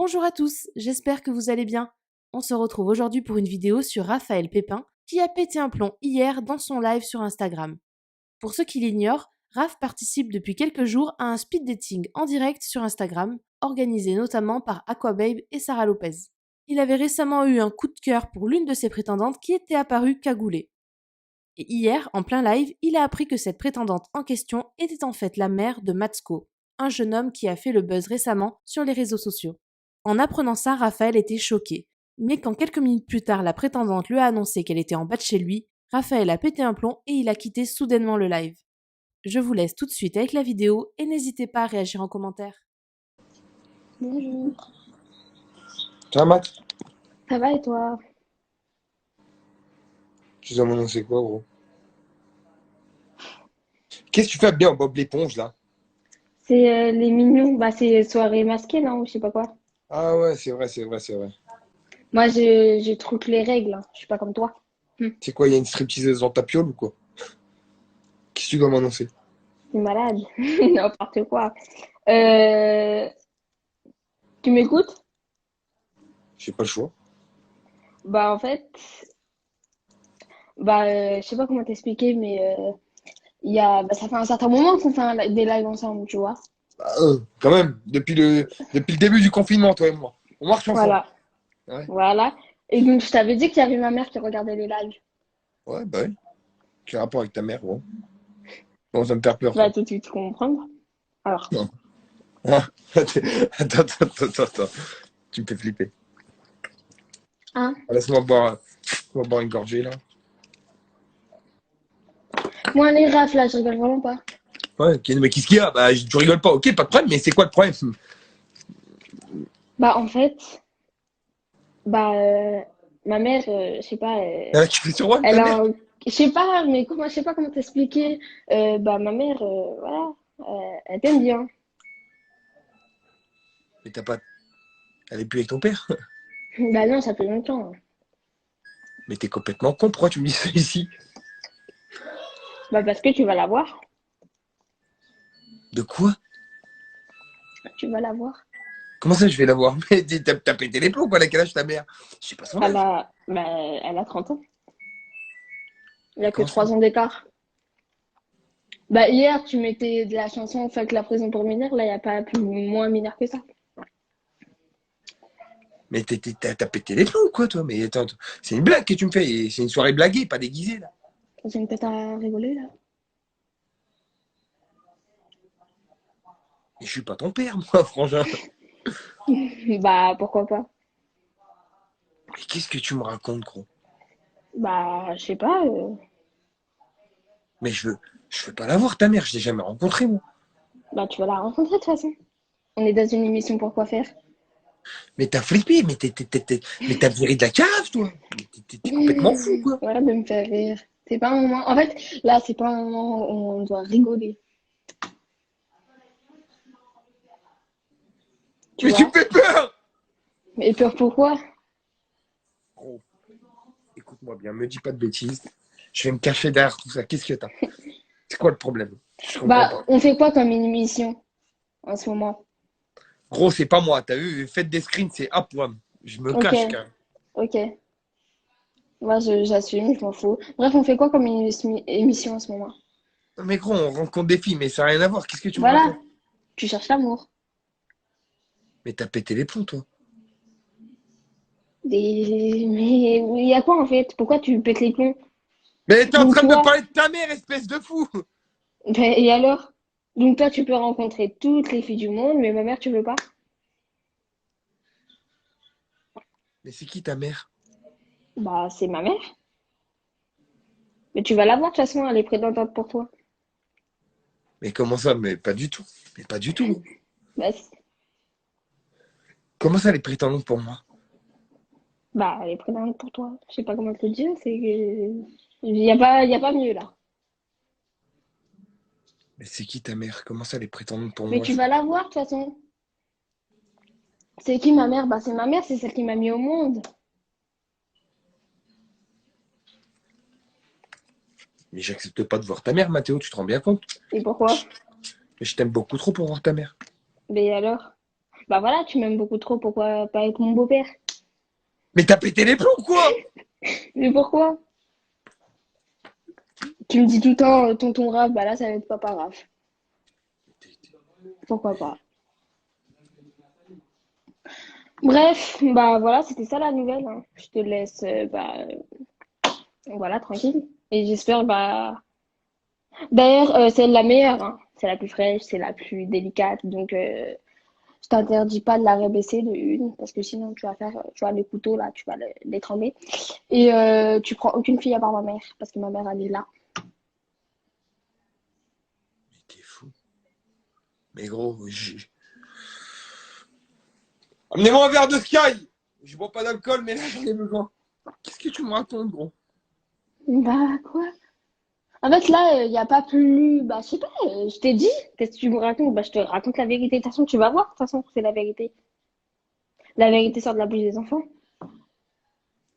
Bonjour à tous, j'espère que vous allez bien. On se retrouve aujourd'hui pour une vidéo sur Raphaël Pépin qui a pété un plomb hier dans son live sur Instagram. Pour ceux qui l'ignorent, Raph participe depuis quelques jours à un speed dating en direct sur Instagram, organisé notamment par Aquababe et Sarah Lopez. Il avait récemment eu un coup de cœur pour l'une de ses prétendantes qui était apparue cagoulée. Et hier, en plein live, il a appris que cette prétendante en question était en fait la mère de Matsko, un jeune homme qui a fait le buzz récemment sur les réseaux sociaux. En apprenant ça, Raphaël était choqué. Mais quand quelques minutes plus tard, la prétendante lui a annoncé qu'elle était en bas de chez lui, Raphaël a pété un plomb et il a quitté soudainement le live. Je vous laisse tout de suite avec la vidéo et n'hésitez pas à réagir en commentaire. Bonjour. Ça va, Max? Ça va et toi? Tu dois m'annoncer quoi, gros? Qu'est-ce que tu fais à bien en Bob l'éponge, là? C'est les mignons, bah c'est soirée masquée, non? Ou je sais pas quoi. Ah ouais, c'est vrai, c'est vrai, c'est vrai. Moi, je trouve les règles, hein. Je suis pas comme toi. C'est quoi, il y a une stripteaseuse dans ta piole ou quoi? Qu'est-ce que tu dois m'annoncer? T'es malade. N'importe quoi. Euh, Tu m'écoutes? J'ai pas le choix. Bah en fait, je sais pas comment t'expliquer, mais ça fait un certain moment qu'on fait des lives ensemble, tu vois. Quand même, depuis le début du confinement, toi et moi. On marche ensemble. Voilà, Ouais, voilà. Et donc, je t'avais dit qu'il y avait ma mère qui regardait les lives. ouais, bah oui. Quel rapport avec ta mère, gros? Bon, ça me fait peur, Tu vas ça. tout de suite comprendre. Alors, Non. Ah, attends. Tu me fais flipper. hein? Laisse-moi boire une gorgée, là. Moi, les rafles, là, je rigole vraiment pas. Ouais, ok, mais qu'est-ce qu'il y a? Bah, tu rigoles pas, ok, pas de problème, mais c'est quoi le problème? Bah, en fait, Bah, ma mère, je sais pas, Tu fais sur moi, elle ta a mère? je sais pas, mais comment, je sais pas comment t'expliquer. Ma mère, voilà, elle t'aime bien. Mais t'as pas. Elle est plus avec ton père? Bah non, ça fait longtemps. Mais t'es complètement con, pourquoi tu me dis ça ici? Bah, parce que tu vas la voir. De quoi? Tu vas la voir. Comment ça je vais la voir? Mais t'as pété les plombs, quoi, à quel âge ta mère? Je sais pas son âge. Elle a 30 ans. Il y a que Comment ça? 3 ans d'écart. Bah, hier, tu mettais de la chanson Fuck la prison pour mineurs. Là, il n'y a pas plus, moins mineur que ça. Mais t'as pété les plombs, quoi, toi? Mais attends, c'est une blague que tu me fais. C'est une soirée blaguée, pas déguisée, là. J'ai une tête à rigoler, là. Et je suis pas ton père, moi, frangin. Bah, pourquoi pas? Mais qu'est-ce que tu me racontes, gros? Bah, je sais pas. Mais je veux pas la voir, ta mère. Je l'ai jamais rencontrée, moi. Bah, tu vas la rencontrer de toute façon. On est dans une émission pour quoi faire. Mais t'as flippé, mais t'as viré de la cave, toi. Mais t'es complètement fou, quoi. Voilà de me faire rire. C'est pas un moment. En fait, là, c'est pas un moment où on doit rigoler. Tu Mais tu me vois? fais peur! Mais peur pourquoi? Gros, écoute-moi bien, me dis pas de bêtises. Je vais me cacher derrière tout ça. Qu'est-ce que t'as? C'est quoi le problème? Je comprends Bah, pas. on fait quoi comme une émission en ce moment? Gros, c'est pas moi. T'as vu, faites des screens, c'est à poil. Je me Ok, cache, quand même. ok. Moi, j'assume, je m'en fous. Bref, on fait quoi comme une émission en ce moment? Mais gros, on rencontre des filles, mais ça n'a rien à voir. Qu'est-ce que tu me Voilà, racontes? tu cherches l'amour. Mais t'as pété les plombs, toi. Mais il y a quoi en fait? Pourquoi tu pètes les plombs? Mais t'es en Donc train de me toi, parler de ta mère, espèce de fou! et alors? Donc toi, tu peux rencontrer toutes les filles du monde, mais ma mère, tu veux pas? Mais c'est qui ta mère? Bah, c'est ma mère. Mais tu vas la voir de toute façon, elle est présentante pour toi. Mais comment ça? Mais pas du tout. Mais pas du tout. Bah, Comment ça, les prétendants pour moi? elle est présentante pour toi. Je sais pas comment te le dire, c'est que y a pas mieux là. Mais c'est qui ta mère? Comment ça, les prétendants pour Mais moi? tu vas la voir de toute façon. C'est qui ma mère? Bah, c'est ma mère, c'est celle qui m'a mis au monde. Mais j'accepte pas de voir ta mère, Mathéo, tu te rends bien compte? Et pourquoi? Mais je t'aime beaucoup trop pour voir ta mère. Mais alors? Bah voilà, tu m'aimes beaucoup trop, pourquoi pas être mon beau-père? Mais t'as pété les plombs, quoi! Mais pourquoi? Tu me dis tout le temps, tonton Raph, bah là, ça va être papa Raph. Pourquoi pas? Bref, bah voilà, c'était ça la nouvelle, hein. Je te laisse, voilà, tranquille. Et j'espère, bah. D'ailleurs, c'est la meilleure, hein. C'est la plus fraîche, c'est la plus délicate. Donc, je t'interdis pas de la rabaisser de une, parce que sinon, tu vois, les couteaux, là, tu vas l'étrangler. Et tu prends aucune fille à part ma mère, parce que ma mère, elle est là. Mais t'es fou. Mais gros, amenez-moi un verre de Sky! Je bois pas d'alcool, mais là, j'en ai besoin. Qu'est-ce que tu me racontes, gros? Bah, quoi? En fait, là, il n'y a pas plus. Bah, je sais pas, je t'ai dit. Qu'est-ce que tu me racontes? Bah, je te raconte la vérité. De toute façon, tu vas voir, de toute façon, que c'est la vérité. La vérité sort de la bouche des enfants.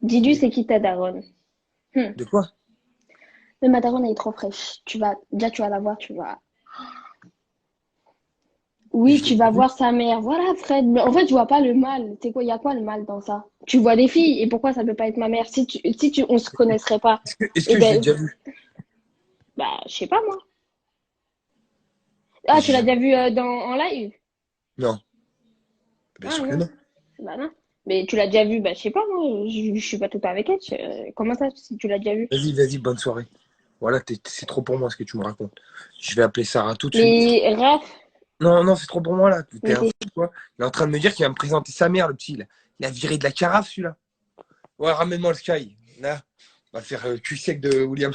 Dis-lui, Mais c'est qui ta daronne? de quoi? Mais ma daronne, elle est trop fraîche. Déjà, tu vas la voir, tu vas. Mais Oui, je l'ai tu pas vas vu. voir sa mère. Voilà, Fred. Mais en fait, je vois pas le mal. C'est quoi, il y a quoi le mal dans ça? Tu vois des filles, et pourquoi ça peut pas être ma mère? On se connaisserait pas. Est-ce Eh que je l'ai ben, déjà vu? bah, je sais pas, moi. Mais Ah, tu j'ai l'as jamais. déjà vu en live? Non. Bien Ah, sûr que non. non. Bah, non. Mais tu l'as déjà vu? Bah, je sais pas, moi. Je suis pas tout le temps avec elle. Comment ça, si tu l'as déjà vu? Vas-y, vas-y, bonne soirée. Voilà, c'est trop pour moi ce que tu me racontes. Je vais appeler Sarah tout de suite. Mais, Raph, Non, non, c'est trop pour moi là. T'es mais un fou, quoi. Il est en train de me dire qu'il va me présenter sa mère, le petit. Là. Il a viré de la carafe, celui-là. Ouais, ramène-moi le Sky. Là, on va faire cul sec de William.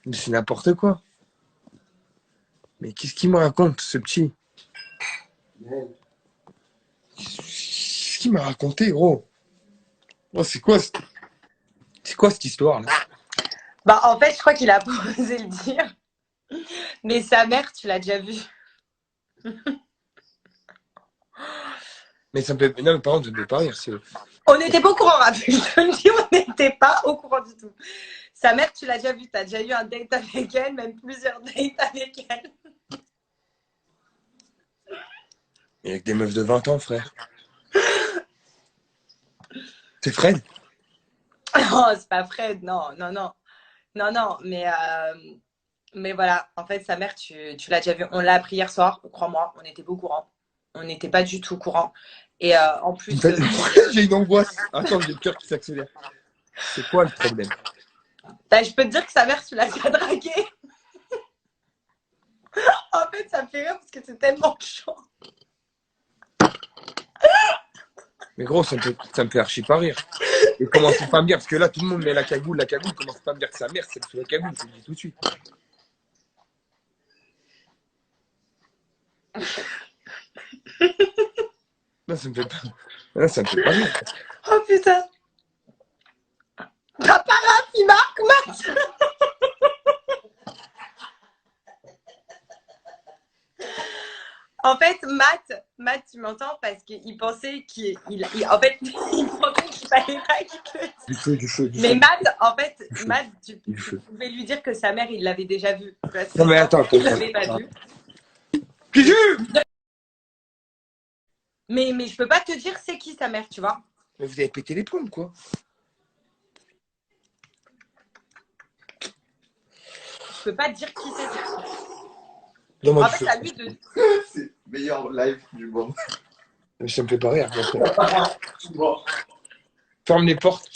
Mais c'est n'importe quoi. Mais qu'est-ce qu'il me raconte, ce petit? Qu'est-ce qu'il m'a raconté, gros? Oh, c'est quoi cette histoire-là? Bah, en fait, je crois qu'il a pas osé le dire. Mais sa mère, tu l'as déjà vue. Mais ça me fait. Non, mais par contre, ça me fait pas rire. On n'était pas au courant, Raph. Je te le dis, on n'était pas au courant du tout. Sa mère, tu l'as déjà vue. Tu as déjà eu un date avec elle, même plusieurs dates avec elle. Et avec des meufs de 20 ans, frère. C'est Fred? Non, c'est pas Fred. Non, non, non. Non, non. Mais voilà. En fait, sa mère, tu l'as déjà vue. On l'a appris hier soir. Crois-moi, on n'était pas au courant. On n'était pas du tout au courant. Et en plus, J'ai une angoisse. Attends, j'ai le cœur qui s'accélère. C'est quoi le problème? bah, je peux te dire que sa mère, tu l'as déjà draguée. En fait, ça me fait rire parce que c'est tellement chaud. Mais gros, ça me fait archi pas rire. Et commencez pas à me dire, parce que là, tout le monde met la cagoule, commence pas à me dire que sa mère, c'est sous la cagoule, je le dis tout de suite. Non, ça me fait pas, non, ça me fait pas rire. Oh putain. Papa Raph, il marque Max. En fait, Matt, tu m'entends parce qu'il pensait en fait, il pensait qu'il fallait pas qu'il te le dise. Du feu, du feu, du Mais feu. Matt, en fait, Du feu, Matt, du tu feu. pouvais lui dire que sa mère, il l'avait déjà vue. Parce que Non, mais en attends, fait, il attends. l'avait pas vue. Pigu! Mais je peux pas te dire c'est qui sa mère, tu vois. Mais vous avez pété les plombs, quoi. Je peux pas te dire qui c'est. Donne-moi En du fait, feu. à lui de. C'est le meilleur live du monde. Mais ça me fait pas rire. Ferme les portes.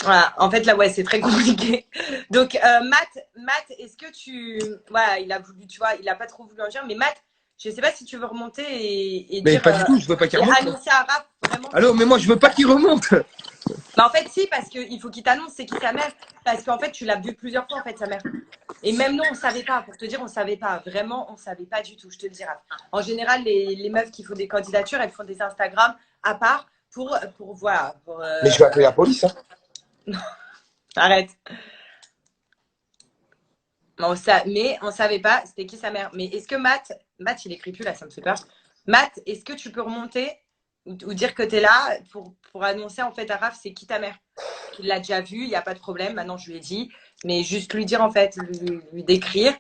Voilà, en fait, là, ouais, c'est très compliqué. Donc, Matt, est-ce que tu. Voilà, il a voulu, tu vois, il a pas trop voulu en dire, mais Matt, je sais pas si tu veux remonter et Mais dire. pas du tout, je veux pas qu'il Et remonte. annoncer à Raph, vraiment. Allô, mais moi, je veux pas qu'il remonte. Mais en fait, si, parce qu'il faut qu'il t'annonce c'est qui sa mère. Parce qu'en fait, tu l'as vu plusieurs fois, en fait, sa mère. Et même nous, on savait pas. Pour te dire, on savait pas. Vraiment, on savait pas du tout, je te le dirai. En général, les meufs qui font des candidatures, elles font des Instagram à part pour voilà. Mais je vais appeler la police, hein. Arrête. Mais on savait pas c'était qui sa mère. Mais est-ce que Matt, il écrit plus là, ça me fait peur. Matt, est-ce que tu peux remonter ou dire que tu es là pour annoncer en fait à Raph c'est qui ta mère? Il l'a déjà vu, il n'y a pas de problème, maintenant je lui ai dit. Mais juste lui dire en fait, lui décrire.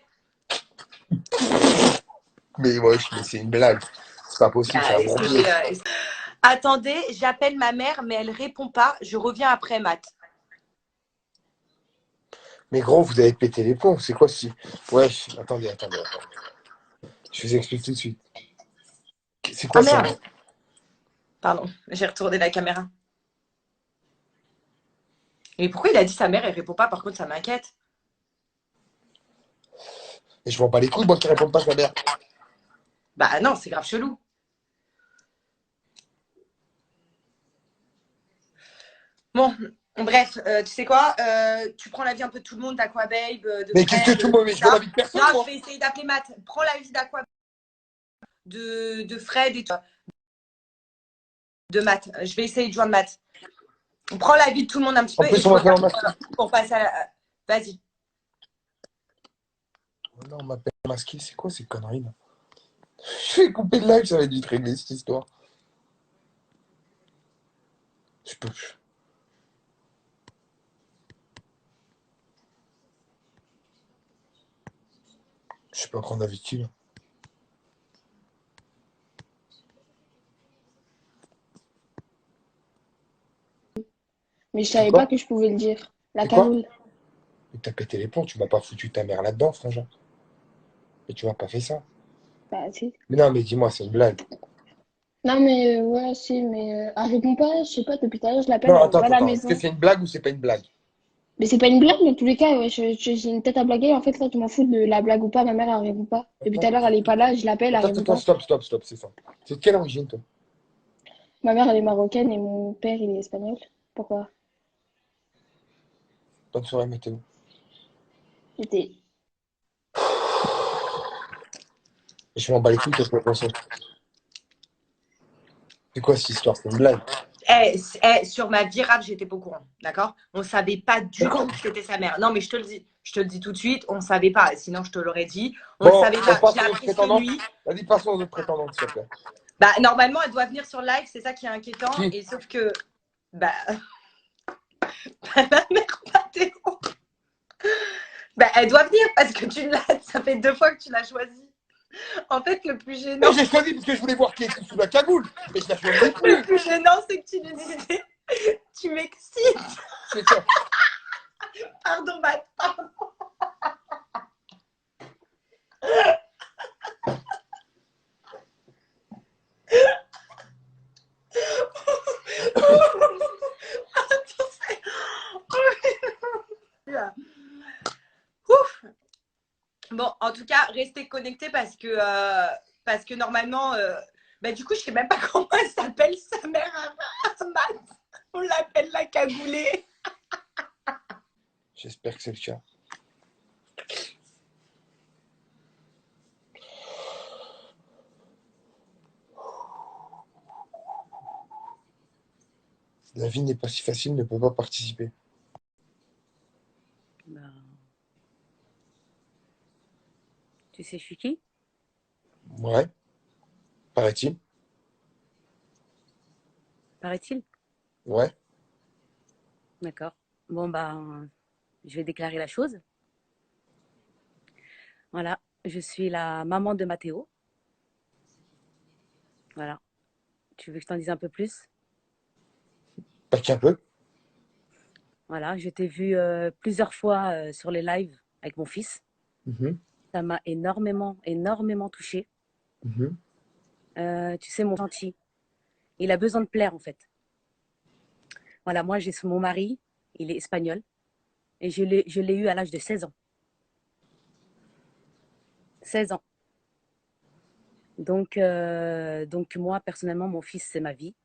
Mais ouais, mais c'est une blague. C'est pas possible, c'est un gros bleu. Attendez, j'appelle ma mère, mais elle répond pas. Je reviens après, Matt. Mais gros, vous avez pété les plombs. C'est quoi si. Ouais, attendez. Je vous explique tout de suite. C'est Ah quoi ça? merde, pardon, j'ai retourné la caméra. Mais pourquoi il a dit sa mère, elle répond pas? Par contre, ça m'inquiète. Et je m'en bats les couilles, moi qui réponds pas à sa mère. Bah non, c'est grave chelou. Bon, bref, tu sais quoi? Tu prends l'avis un peu de tout le monde, d'Aqua Babe, de Mais qu'est-ce que Fred, tout le monde. Mais tout je veux ça. l'avis de personne, Non, moi. je vais essayer d'appeler Matt. Prends l'avis d'Aqua de Fred et tout. De Matt. Je vais essayer de joindre Matt. On prend l'avis de tout le monde un petit En peu et plus, je on m'appelle en reviens masque. pour passer à la... Vas-y. Oh non, on m'appelle masqué. C'est quoi ces conneries là? Je vais couper le live, ça va être vite réglé cette histoire. Je peux plus. Je sais pas prendre avec qui là. Mais je C'est savais quoi? pas que je pouvais le dire. La C'est quoi? cagoule. Mais t'as pété les plombs, tu m'as pas foutu ta mère là-dedans, frangin. Et tu m'as pas fait ça. Bah, si. Mais non, mais dis-moi, c'est une blague. Non, mais ouais, si, mais elle répond pas, je sais pas, depuis tout à l'heure, je l'appelle, Non, elle est pas à la Est-ce que maison. c'est une blague ou c'est pas une blague? Mais c'est pas une blague, dans tous les cas, ouais, j'ai une tête à blaguer. En fait, là, je m'en fous de la blague ou pas, ma mère, elle répond pas. Depuis tout à l'heure, elle est pas là, je l'appelle, elle répond pas. Stop, c'est ça. C'est de quelle origine, toi? Ma mère, elle est marocaine et mon père, il est espagnol. Pourquoi? Bonne soirée, météo. J'étais. Je m'en bats les couilles, qu'est-ce que tu penses? C'est quoi cette histoire? C'est une blague. Sur ma vie rap, j'étais pas au courant, d'accord? On savait pas du D'accord. tout que c'était sa mère. Non, mais je te le dis. Je te le dis tout de suite, on savait pas. Sinon, je te l'aurais dit. On le Bon, savait on pas. passe Je l'ai aux autres appris cette prétendantes. nuit. Vas-y, passons aux autres prétendantes, s'il te plaît. Bah, normalement, elle doit venir sur live, c'est ça qui est inquiétant. Qui? Et sauf que, bah, la mère Pathéo. Bah, elle doit venir parce que ça fait 2 fois que tu l'as choisie. En fait, le plus gênant, Mais j'ai choisi parce que je voulais voir qui était sous la cagoule. Mais je la choisis le plus. plus gênant, c'est que tu lui disais, tu m'excites. C'est ça. Pardon, Matt. Ouf. Bon, en tout cas, restez connectés parce que normalement, bah, du coup, je sais même pas comment elle s'appelle, sa mère à Matt. On l'appelle la cagoulée. J'espère que c'est le cas. La vie n'est pas si facile, ne peut pas participer. Bah, tu sais, je suis qui? Ouais, paraît-il. Paraît-il? Ouais. D'accord. Bon, bah, je vais déclarer la chose. Voilà, je suis la maman de Mathéo. Voilà. Tu veux que je t'en dise un peu plus? Pas qu'un peu. Voilà, je t'ai vu plusieurs fois sur les lives avec mon fils. Mhm, Ça m'a énormément, énormément touchée. mhm. Tu sais, mon gentil, il a besoin de plaire en fait. Voilà, moi, j'ai mon mari, il est espagnol. Et je l'ai eu à l'âge de 16 ans. 16 ans. Donc moi, personnellement, mon fils, c'est ma vie.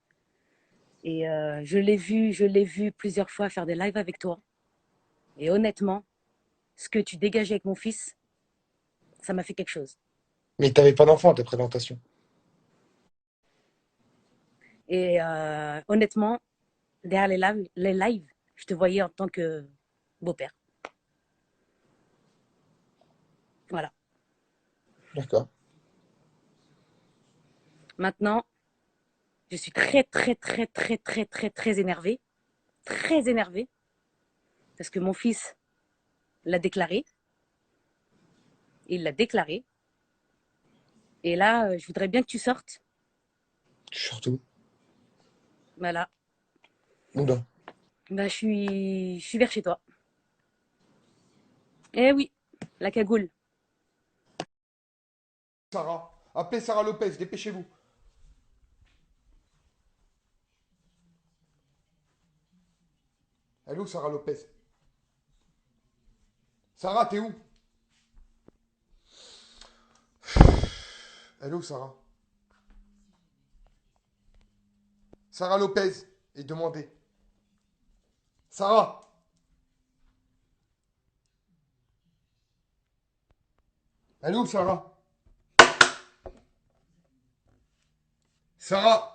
Et je l'ai vu plusieurs fois faire des lives avec toi. Et honnêtement, ce que tu dégageais avec mon fils, ça m'a fait quelque chose. Mais t'avais pas d'enfant à ta présentation. Et honnêtement, derrière les lives, je te voyais en tant que beau-père. Voilà. D'accord. Maintenant, je suis très, très, très, très, très, très, très énervée. Très énervée. Parce que mon fils l'a déclaré. Il l'a déclaré. Et là, je voudrais bien que tu sortes. Surtout. Voilà. Oula. Bah, je suis vers chez toi. Eh oui, la cagoule. Sarah. Appelez Sarah Lopez, dépêchez-vous. Elle est où Sarah Lopez? Sarah, t'es où? Elle est où Sarah? Sarah Lopez. Et demandez. Sarah. Elle est où Sarah? Sarah.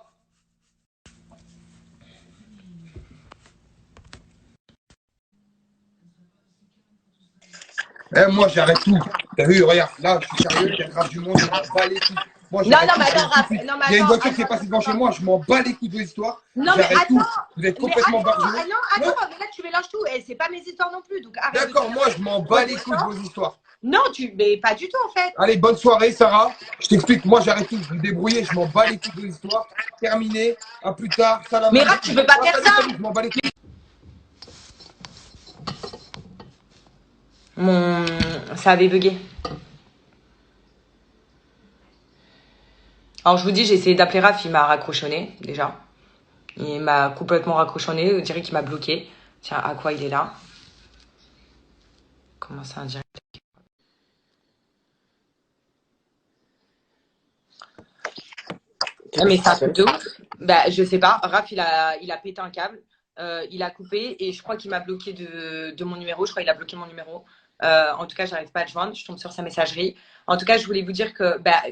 Moi j'arrête tout. T'as vu, regarde, là je suis sérieux, il y a grave du monde, je m'en bats les couilles. Moi Non, j'arrête non, tout. mais je attends, vais tout de Raph. suite. Non, mais Il y a une attends, voiture qui est passée devant chez moi, je m'en bats les couilles de l'histoire. Non, mais J'arrête tout. attends. Vous êtes Mais complètement attends, barjou. ah non, attends, mais là tu mélanges tout. Et c'est pas mes histoires non plus. Donc arrête de D'accord, dire moi que je m'en c'est bats trop les couilles de innocent. vos histoires. Non, mais pas du tout en fait. Allez, bonne soirée Sarah. Je t'explique, moi j'arrête tout. Vous me débrouillez, je m'en bats les couilles de l'histoire. Terminé. À plus tard. Salam Mais alaikum. Raph, tu veux pas faire Salut, ça? salut, je m'en bats les couilles. Ça avait bugué. Alors je vous dis, j'ai essayé d'appeler Raph, il m'a raccrochonné déjà. Il m'a complètement raccrochonné, on dirait qu'il m'a bloqué. Tiens, à quoi il est là? Comment ça, un direct? Ah, mais c'est un truc de ouf. Bah, je sais pas. Raph, il a pété un câble. Il a coupé et je crois qu'il m'a bloqué de mon numéro. Je crois qu'il a bloqué mon numéro. En tout cas, j'arrive pas à le joindre. Je tombe sur sa messagerie. En tout cas, je voulais vous dire que bah,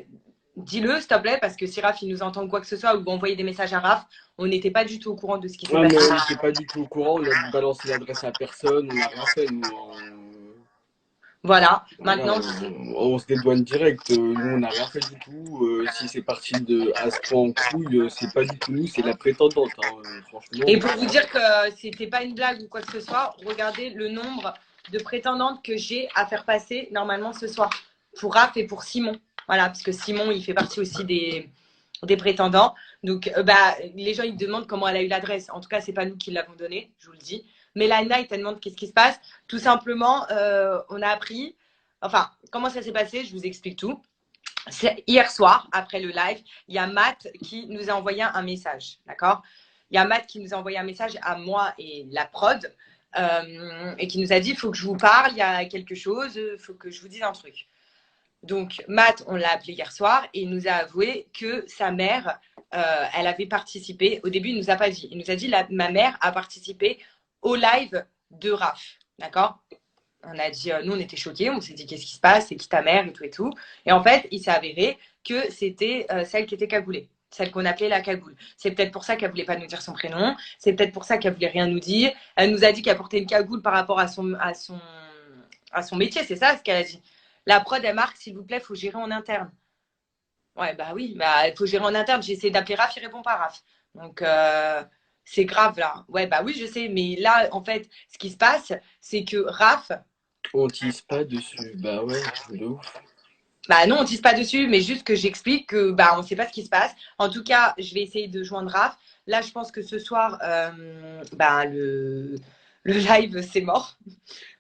dis-le, s'il te plaît, parce que si Raph il nous entend quoi que ce soit ou envoyer des messages à Raph, on n'était pas du tout au courant de ce qui s'est Ouais, mais passé. on n'était pas du tout au courant, on a balancé l'adresse à personne, on n'a rien fait, nous. Voilà. Voilà, Maintenant, on se dédouane direct, nous on n'a rien fait du tout. Si c'est parti à ce point en couille, c'est pas du tout nous, c'est la prétendante, hein, franchement. et pour vous dire que c'était pas une blague ou quoi que ce soit, regardez le nombre de prétendantes que j'ai à faire passer normalement ce soir pour Raph et pour Simon. Voilà, parce que Simon, il fait partie aussi des prétendants. Donc, bah, les gens, ils demandent comment elle a eu l'adresse. En tout cas, c'est pas nous qui l'avons donnée, je vous le dis. Mais Laina, il te demande qu'est-ce qui se passe. Tout simplement, on a appris. Enfin, comment ça s'est passé? Je vous explique tout. Hier soir, après le live, il y a Matt qui nous a envoyé un message. D'accord? Il y a Matt qui nous a envoyé un message à moi et la prod et qui nous a dit il faut que je vous parle, il y a quelque chose, il faut que je vous dise un truc. Donc, Matt, on l'a appelé hier soir et il nous a avoué que sa mère, elle avait participé. Au début, il ne nous a pas dit. Il nous a dit ma mère a participé au live de Raph. D'accord? On a dit, nous, on était choqués. On s'est dit, qu'est-ce qui se passe? C'est qui ta mère et tout et tout. Et en fait, il s'est avéré que c'était celle qui était cagoulée. Celle qu'on appelait la cagoule. C'est peut-être pour ça qu'elle ne voulait pas nous dire son prénom. C'est peut-être pour ça qu'elle ne voulait rien nous dire. Elle nous a dit qu'elle portait une cagoule par rapport à son métier. C'est ça ce qu'elle a dit. La prod, elle marque, s'il vous plaît, il faut gérer en interne. Ouais, bah oui, bah, il faut gérer en interne. J'ai essayé d'appeler Raph, il répond pas, Raph. Donc, c'est grave, là. Ouais, bah oui, je sais. Mais là, en fait, ce qui se passe, c'est que Raph… On tease pas dessus, bah ouais, de ouf. Bah non, on tease pas dessus, mais juste que j'explique que bah on sait pas ce qui se passe. En tout cas, je vais essayer de joindre Raph. Là, je pense que ce soir, bah, le live, c'est mort.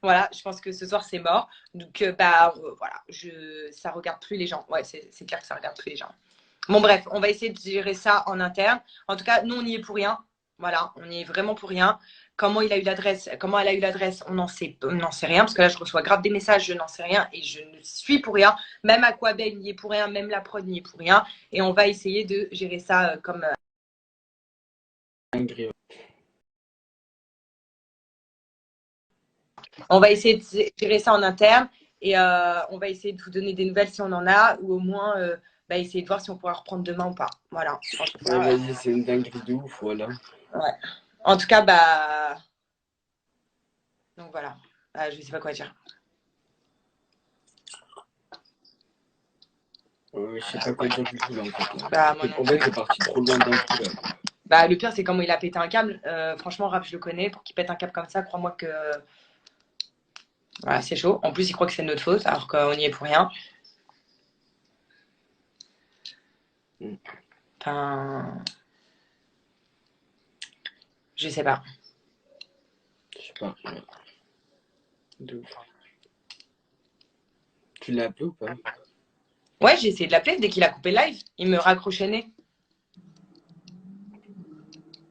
Voilà, je pense que ce soir, c'est mort. Donc, voilà, ça regarde plus les gens. Ouais, c'est clair que ça regarde plus les gens. Bon, bref, on va essayer de gérer ça en interne. En tout cas, nous, on y est pour rien. Voilà, on y est vraiment pour rien. Comment elle a eu l'adresse, on n'en sait rien. Parce que là, je reçois grave des messages, je n'en sais rien. Et je ne suis pour rien. Même Aquabel n'y est pour rien. Même la prod n'y est pour rien. Et on va essayer de gérer ça comme… On va essayer de gérer ça en interne. Et on va essayer de vous donner des nouvelles si on en a. Ou au moins, essayer de voir si on pourra reprendre demain ou pas. Voilà. Ouais, vas-y, c'est une dinguerie de ouf, voilà. Ouais. En tout cas, bah… Donc voilà, je sais pas quoi dire. Je sais pas quoi dire du tout là en fait. Bah, moi non. En fait, c'est parti trop loin d'un coup là. Bah, le pire, c'est comment il a pété un câble. Franchement, Raph, je le connais. Pour qu'il pète un câble comme ça, crois-moi que voilà, c'est chaud. En plus, il croit que c'est de notre faute, alors qu'on n'y est pour rien. Mm. Enfin, je sais pas. Je sais pas. Ouais. De ouf. Tu l'as appelé ou pas? Ouais, j'ai essayé de l'appeler dès qu'il a coupé le live. Il me raccrochait nez.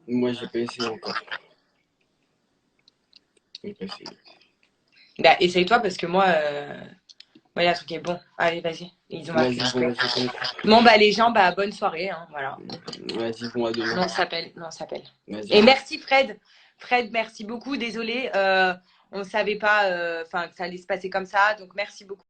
Moi, j'ai pas essayé encore. J'ai pas essayé. Bah, essaye-toi parce que moi, ouais, le truc est bon. Allez, vas-y. Ils ont Vas-y, appelé. bon, vas-y, Bon, bah, les gens, bah, bonne soirée. Hein, voilà. vas-y, bon, à demain. Non, on s'appelle. Non, on s'appelle. Vas-y. Et merci, Fred. Fred, merci beaucoup. Désolée. On ne savait pas que ça allait se passer comme ça. Donc, merci beaucoup.